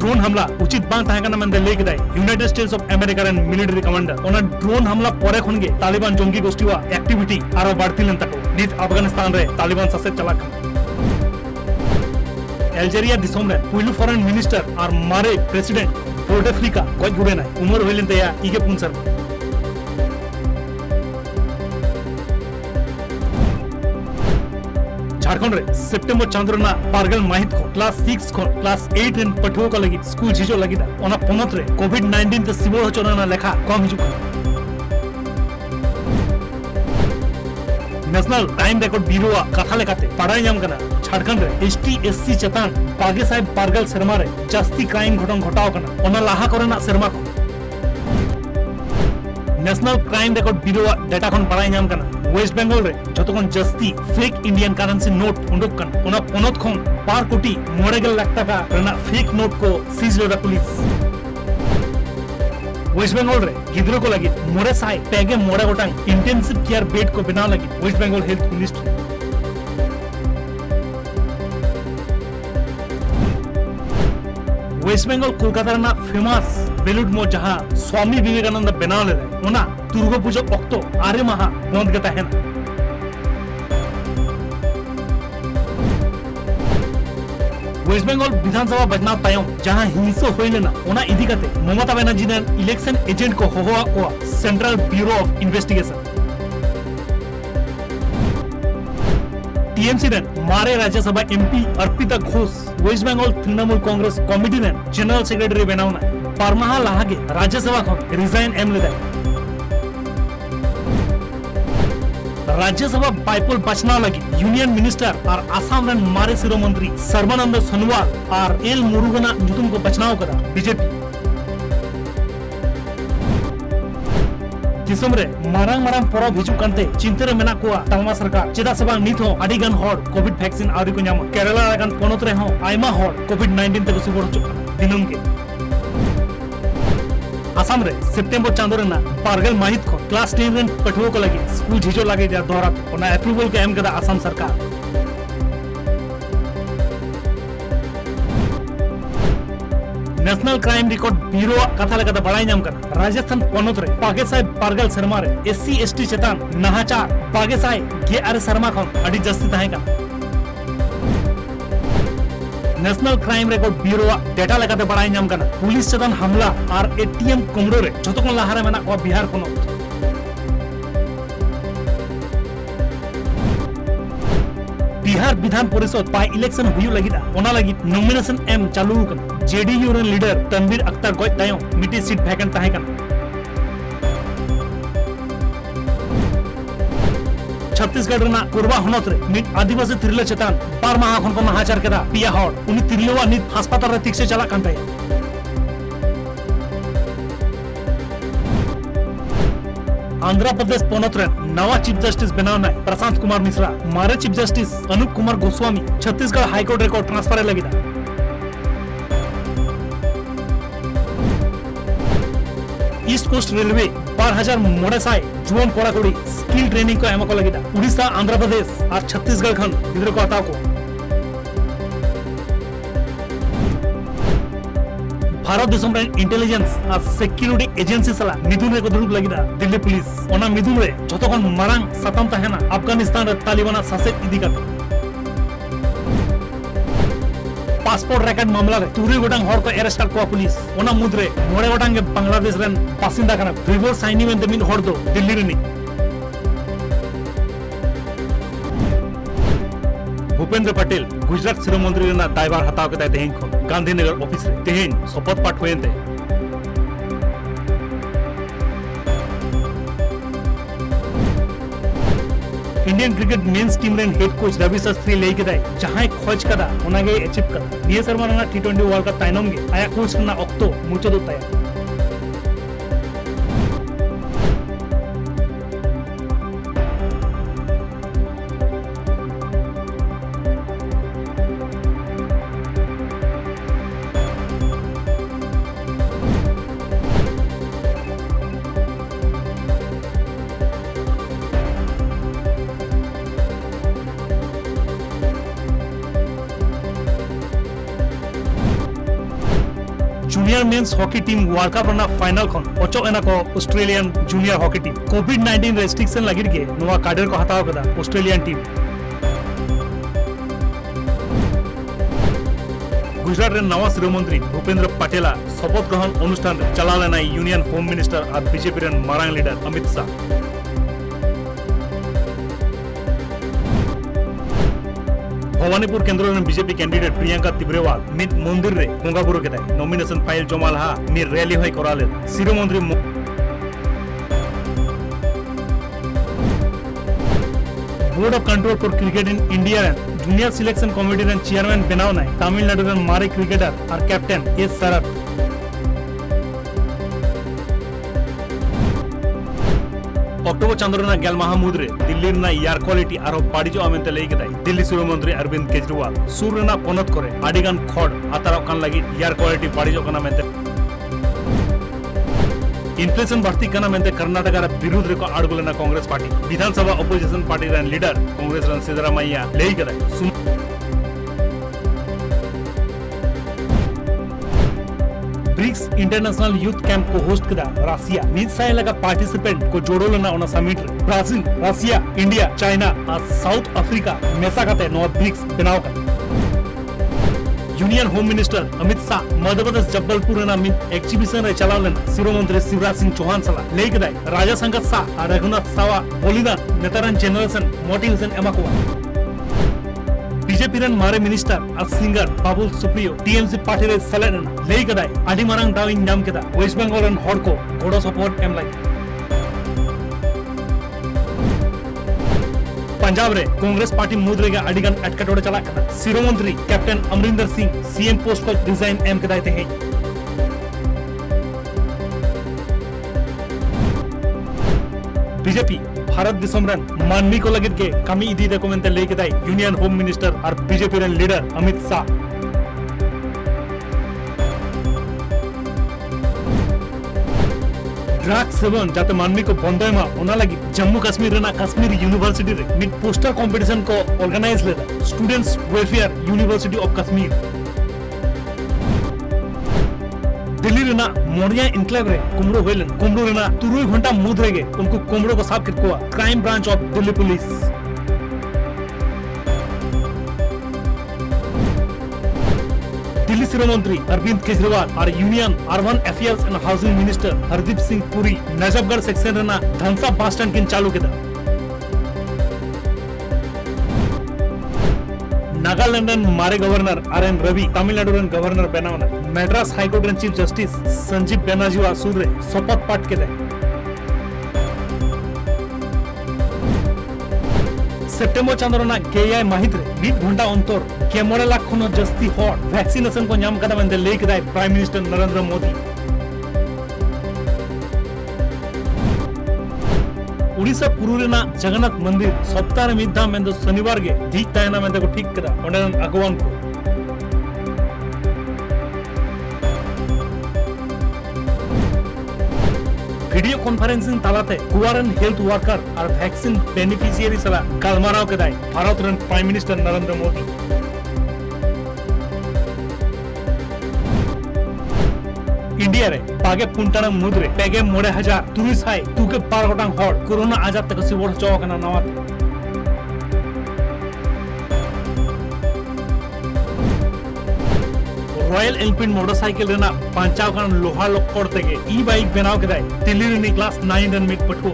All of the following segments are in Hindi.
ड्रोन हमला उचित बांग ताहे कना मेंदे लेके दाय United states of America rain military commander ओना ड्रोन हमला परे खन गे तालिबान जंगी गोष्ठीवा एक्टिविटी आरो बाड़ती लेन तको नित अफगानिस्तान रे तालिबान सासे चलाक अल्जेरिया दिसोम रे पुइलु फॉरेन मिनिस्टर और मारे प्रेसिडेंट बोर्डेफ्लिका गज गुडे नाय उमर होइलेन तया इगे पुनसर झारखंड रे सितंबर चंद्रना पारगल माहित को क्लास 6 को क्लास 8 इन पठुओ का लगी स्कूल झिजो लगी दा ओना पोनत रे कोविड-19 ते सिबोल होचोना लेखा कम हिजु नेशनल टाइम रिकॉर्ड ब्यूरो कथा लेकाते पढ़ाई नाम कना झारखंड रे एसटी एससी चेतान पागे साहेब पारगल शर्मा रे जास्ती क्राइम घटन घटाओ कना ओना लाहा करना शर्मा को national crime record bureau data खन पढ़ाई नाम कना वेस्ट बंगाल रे जतकोन जस्ती फेक इंडियन करेंसी नोट उंडुक कन ओना पोनत खन 5 कोटी 9 लाख टाका रेना फेक नोट को सीज लेदा पुलिस वेस्ट बंगाल रे गिद्रो को लगी मोरे साई पेगे मोरे गोटांग इंटेंसिव केयर बेड को बना लगी वेस्ट बंगाल हेल्थ मिनिस्ट्री वेस्ट बंगाल कोलकाता ना फेमस बेलुड मो जहां स्वामी विवेकानंद बनाव ले ओना दुर्गा पूजा अक्तो आरे माह बंद गता है ना वेस्ट बंगाल विधानसभा बचना तायम जहां हिंसा होइले ना ओना इदी कते ममता बनर्जी ने इलेक्शन एजेंट को होवा को central bureau of investigation TMC ने मारे राज्यसभा एमपी अर्पिता घोष वेस्ट बंगाल तृणमूल कांग्रेस कमिटी ने जनरल सेक्रेटरी बनावना परमाहा लागे राज्यसभा को रिजाइन एम लेदा राज्यसभा बाइपोल बचना लगी यूनियन मिनिस्टर और आसाम रन मारे सिरो मंत्री सर्बानंद सोनोवाल और एल मुरुगना जुतुम को बचनाव करा बीजेपी दिसम रे मारांग मारांग परब हिजु कांते चिंतरे मेना कोआ तलमा सरकार चेदा सबा निथ हो आडी गान हॉर कोविड वैक्सीन आउरी को ᱧᱟᱢᱟ केरला गान पोनत रे हो आयमा हॉर कोविड-19 तक सुबोर चुक दिनम के आसाम रे सितंबर चांदो रे ना पारगल माहित को क्लास 10 रेन पठुओ को लगी स्कूल झिजो लागे जा दोहरा ओना अप्रूवल के एम कदा आसाम सरकार नेशनल क्राइम रिकॉर्ड ब्यूरो कथा लेका बड़ाई नाम कर राजस्थान पोनत रे पागे साहेब पारगल शर्मा रे एससी एसटी चेतान नाहाचार पागे साहेब गे आरे शर्मा खन अडी जस्ती ताहे का national crime record bureau data लेका बड़ाई नाम कर पुलिस चेतान हमला और एटीएम कुमड़ो रे जतकोन लाहारे मेना को बिहार पोनत बिहार विधान परिषद बाय इलेक्शन हुई लगी ओना लगी नॉमिनेशन एम चालू कना जेडीयू रेन लीडर तनवीर अख्तर गoj तायम मिटी सीट वैकेंट ताहे कना छत्तीसगढ़ रेना कोरबा हनत रे मिट आदिवासी तिरले चेतान पार माहा खन को नाहाचार केदा पिया हॉर उनी तिरलेवा नित अस्पताल रे तिक्से चला कांते आंध्र प्रदेश पोनत रे नवा चीफ जस्टिस बनावना प्रशांत कुमार मिश्रा मारे chief justice Anup Kumar Goswami Chhattisgarh high court रे को ट्रांसफर लगी ईस्ट कोस्ट रेलवे 12,000 मोड़े साय जुवन कोड़ा कोड़ी स्किल ट्रेनिंग को एमको लगी उड़ीसा आंध्र प्रदेश और छत्तीसगढ़ खन इधर को हटाओ को भारत देशम रे इंटेलिजेंस और सिक्योरिटी एजेंसी सला मिदुन रे को दुरुब लगी दिल्ली पुलिस ओना मिदुन रे जतोखन मारांग सतम ताहेना अफगानिस्तान रे तालिबान शासित इदी का पासपोर्ट रेकर्ड मामला रे तुरी गोटांग हर को अरेस्ट को पुलिस ओना मुद्रे मोड़े गोटांग के बांग्लादेश रेन बासिंदा कना रिवर साइनी में दमिन हर दो दिल्ली रे नी भूपेंद्र पटेल गुजरात सिरो मंत्री रेना दायभार हताव के तेहेन को गांधीनगर ऑफिस रे तेहेन शपथ पाठ होयते इंडियन क्रिकेट मेंस टीम रेन हेड कोच रवि शास्त्री लेई के दाय जहां खोज कदा ओनागे अचीव कदा निये शर्मा ना टी20 वर्ल्ड कप ताइनम गे आया कोच ना ऑक्टो मुचदो ताया junior men's hockey team world cup रना फाइनल खन ओचो एना को ऑस्ट्रेलियन जूनियर हॉकी टीम कोविड-19 रेस्ट्रिक्शन लागिर के नवा कार्डर को हटाव कदा ऑस्ट्रेलियन टीम गुजरात रे नवा शिरोमंत्री भूपेंद्र पटेला शपथ ग्रहण अनुष्ठान चलालेना यूनियन होम मिनिस्टर और बीजेपी रे मारांग लीडर अमित शाह भवानीपुर केंद्र रे बीजेपी कैंडिडेट प्रियंका तिब्रेवाल मित मंदिर रे बोंगा बुरु केदाय नॉमिनेशन फाइल जमा लहा मी रैली होय कराले शिरोमंत्री board of control for cricket in India and junior selection committee रे चेयरमैन बनाव नाय तमिलनाडु रे मारे क्रिकेटर और कैप्टन एस शरद अक्टोबर चंद्रना गेल महामुद्रे दिल्ली ना एयर क्वालिटी आरो पाडिजो आमेंते लेई केदाय दिल्ली शिरोमंत्री अरविंद केजरीवाल सूरना पनत करे आडिगान खड आतारो कान लागि एयर क्वालिटी पाडिजो कना मेंते इन्फ्लेशन बढ़ती कना मेंते कर्नाटक रा विरोध रे को आडगुलेना कांग्रेस पार्टी विधानसभा अपोजिशन पार्टी रा लीडर कांग्रेस रा सिद्धरामैया लेई केदाय ब्रिक्स इंटरनेशनल यूथ कैंप को होस्ट कदा रसिया मीत साय लगा पार्टिसिपेंट को जोड़ोलना ओना समिट रे ब्राजील रसिया इंडिया चाइना और साउथ अफ्रीका मेसा कते नो ब्रिक्स बनाव का union home minister Amit Shah Madhya Pradesh Jabalpur ना मित एग्जीबिशन रे चलावलेना शिरोमंत्री शिवराज सिंह चौहान सला लेई कदाय राजा शंकर शाह और रघुनाथ सावा बलिदान नेतारन जनरेशन मोटिवेशन एमाको बीजेपी रन मारे मिनिस्टर और singer Babul Supriyo TMC party रे सेलेन लेई कदाय आडी मारंग दाव इन नाम केदा वेस्ट बेंगल रन हॉट को गोडो सपोर्ट एम लाइक पंजाब रे कांग्रेस पार्टी मुद्रे के आडिगन अटकटोड़े चला कदा शिरोमंत्री captain Amarinder Singh CM post को डिजाइन एम केदाय ते है बीजेपी भारत दिसमरन मानवी को लगित के कमी इदी देखो मेंते लेके दाई यूनियन होम मिनिस्टर और बीजेपी रन लीडर अमित शाह ड्रग सेवन जाते मानवी को बंदे मा ओना लगी जम्मू कश्मीर रेना कश्मीर यूनिवर्सिटी रे मिड पोस्टर कंपटीशन को ऑर्गेनाइज लेदा students welfare university of Kashmir Delhi रेना मोरिया इनक्लेव रे कुमरो होइलन कुमरो रेना 3 घंटा मुद रेगे उनको कुमरो को साफ कितकुआ crime branch of Delhi police Delhi शिरोमंत्री अरविंद केजरीवाल और union urban affairs and housing minister Hardeep Singh Puri Najafgarh section रेना धनसा बस स्टैंड किन चालू केदा नागालैंड मारे गवर्नर आरएन रवि तमिलनाडु रन गवर्नर बनावना मद्रास हाईकोर्ट रन चीफ जस्टिस संजीव बेनार्जी सूर्य शपथ पाठ केदा सेप्टेम्बर चंद्रना केआई माहित रे 20 घंटा अंतर 11 लाख खन जस्ती हॉट वैक्सीनेशन को नाम कदा मेंते लेके दाय प्राइम मिनिस्टर नरेंद्र मोदी उड़ीसा पुरुरेना जगन्नाथ मंदिर सप्ताह मिद्दा मेंदो शनिवार के ठीक तायना मेंते को ठीक कदा ओंडन अगवान को वीडियो कॉन्फ्रेंसिंग तालाते कुआरन हेल्थ वर्कर और वैक्सीन बेनिफिशियरी सला गालमाराव केदाय भारत रन prime minister Narendra Modi India रे पागे पुंटाना मुद्रे पेगे 3000 तुके 12 गोटांग हॉट कोरोना आजाद तक सिबोड़ चौकना नवाते रॉयल एनफील्ड मोटरसाइकिल रेना 50 कान लोहा लोक्कोड़ तेगे ई बाइक बनाव केदाय दिल्ली रे क्लास 9 रन मिट पठो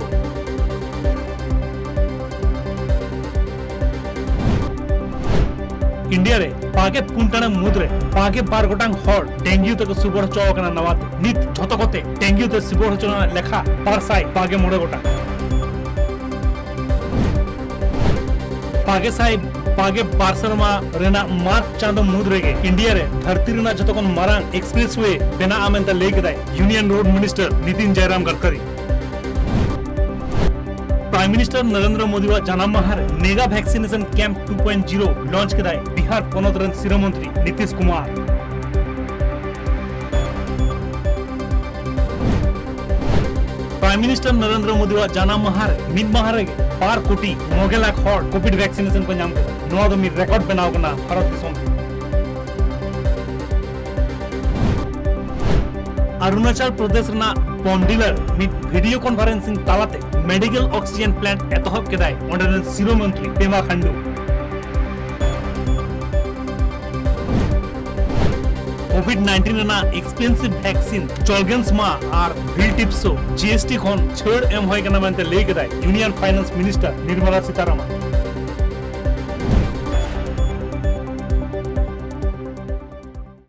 इंडिया रे पागे पुंटाना मुद्रे पागे 12 गोटांग हॉट डेंगू तक सुबोड़ चौकना नवाते नित झतकते डेंगू ते सुबोड़ चौकना लेखा पारसाई पागे मोड़े गोटा पागे साइड पागे बारसरमा रेना मार्च चांदो मुद्रेगे इंडिया रे धरती रेना जतकोन मारांग एक्सप्रेसवे बेना आमेंता लेके दाय union road minister Nitin Jairam Gadkari prime minister Narendra Modi वा जानाम महार मेगा वैक्सीनेशन कैंप 2.0 लॉन्च केदाय बिहार पनत रन शिरोमंत्री नीतीश कुमार प्राइम मिनिस्टर नरेंद्र मोदी वा जानाम महार मिद महार 12 कोटी 9 लाख हॉट कोविड वैक्सीनेशन को नाम केदा नोआ दो मी रिकॉर्ड बनाव कना भारत दिसोम अरुणाचल प्रदेश ना पॉम डीलर मिट वीडियो कॉन्फ्रेंसिंग तालाते मेडिकल ऑक्सीजन प्लांट एतहब केदाय ओंडेन सिरो मंत्री पेमा खांडू कोविड-19 ना एक्सपेंसिव वैक्सीन चॉलगेंस मा आर बिल टिप्सो जीएसटी खन छड़ एम होय कना मानते ले केदाय union finance minister Nirmala Sitharaman